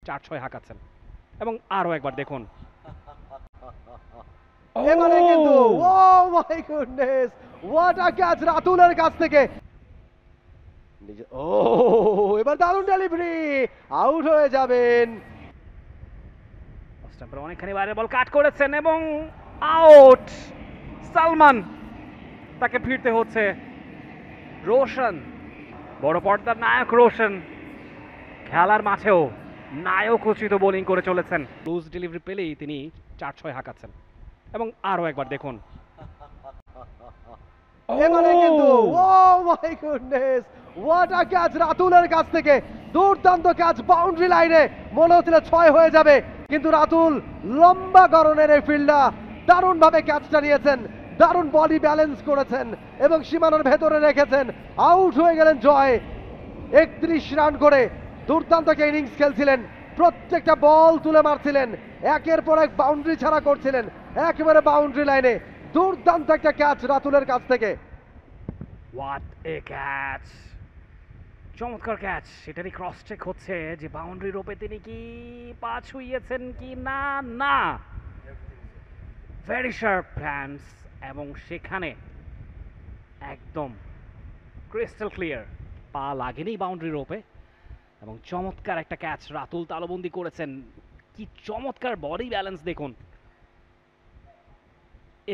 4-6 হাঁকাচ্ছেন এবং আরও একবার দেখুন এবারে কিন্তু oh my goodness what a catch রাতুলের কাছ থেকে ও এবার দারুণ ডেলিভারি আউট হয়ে যাবেন স্টাম্পের অনেকখানি বাইরে বল কাট করেছেন এবং আউট সালমান তাকে ফিরতে হচ্ছে রোশন বড় পর্দার নায়ক রোশন খেলার মাঠেও নায়ক উচিত বোলিং করে চলেছেন লুজ ডেলিভারি পেলেই তিনি 4-6 হাঁকাচ্ছেন এবং আরও একবার দেখুন এবারে কিন্তু oh my goodness what a catch রাতুলের কাছ থেকে দুর্দান্ত ক্যাচ বাউন্ডারি লাইনে মনে হচ্ছিল 6 হয়ে যাবে কিন্তু রাতুল লম্বা গড়নের এই ফিল্ডার দারুণভাবে ক্যাচটা নিয়েছেন দারুণ বডি ব্যালেন্স করেছেন এবং সীমানার ভেতরে রেখেছেন আউট হয়ে গেলেন জয় 31 রান করে দুর্দান্ত একটা ইনিংস খেলছিলেন প্রত্যেকটা বল তুলে মারছিলেন একের পর এক বাউন্ডারি ছাড়া করছিলেন একেবারে বাউন্ডারি লাইনে দুর্দান্ত একটা ক্যাচ রাতুলের কাছ থেকে হোয়াট এ ক্যাচ চমৎকার ক্যাচ সেটারই ক্রস চেক হচ্ছে যে বাউন্ডারি রোপে তিনি কি পা ছুঁয়েছেন কি না না ভেরি শার্প প্ল্যান্স এবং সেখানে একদম ক্রিস্টাল ক্লিয়ার পা লাগেনি বাউন্ডারি রোপে এবং চমৎকার একটা ক্যাচ রাতুল তালবন্দি করেছেন কি চমৎকার বডি ব্যালেন্স দেখুন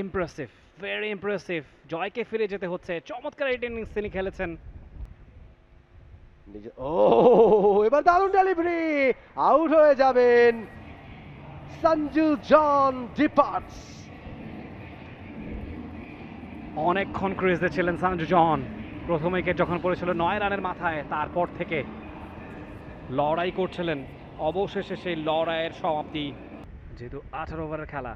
ইমপ্রেসিভ ভেরি ইমপ্রেসিভ জয়কে ফিরে যেতে হচ্ছে চমৎকার এই ইনিংস তিনি খেলেছেন ও এবার দারুণ ডেলিভারি আউট হয়ে যাবেন সঞ্জু জন ডিপার্টস অনেকক্ষণ ক্রিজে ছিলেন সঞ্জু জন প্রথম উইকেট যখন পড়েছিল 9 রানের মাথায় তারপর থেকে লড়াই করছিলেন অবশেষে সেই লড়াইয়ের সমাপ্তি যেহেতু 18 ওভারের খেলা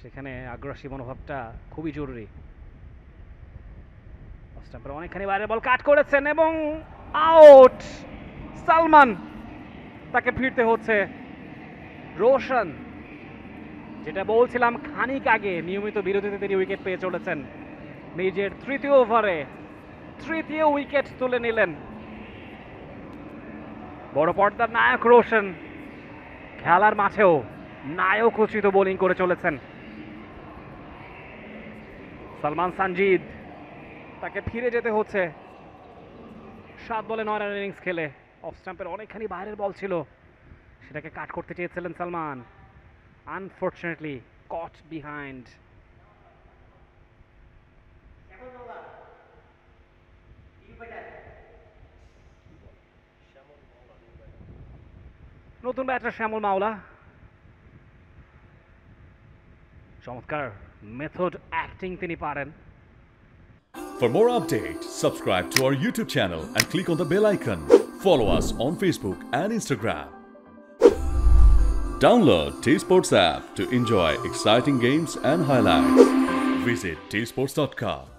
সেখানে আগ্রাসী মনোভাবটা খুবই জরুরি স্টাম্পের অনেকখানি বাইরে বল কাট করেছেন এবং আউট সালমান তাকে ফিরতে হচ্ছে রোশন যেটা বলছিলাম খানিক আগে নিয়মিত বিরতিতে তিনি উইকেট পেয়ে চলেছেন নিজের তৃতীয় ওভারে তৃতীয় উইকেট তুলে নিলেন বড় পর্দার নায়ক রোশন খেলার মাঠেও নায়ক উচিত বোলিং করে চলেছেন সালমান সানজিদ তাকে ফিরে যেতে হচ্ছে 7 বলে 9 রানের ইনিংস খেলে অফ স্টাম্পের অনেকখানি বাইরের বল ছিল সেটাকে কাট করতে চেয়েছিলেন সালমান আনফর্চুনেটলি কট বিহাইন্ড নতুন ব্যাটার শ্যামল মাওলা চমৎকার মেথড অ্যাক্টিং তিনি পারেন For more updates, subscribe to our YouTube channel and click on the bell icon. Follow us on Facebook and Instagram. Download T-Sports app to enjoy exciting games and highlights. Visit tsports.com.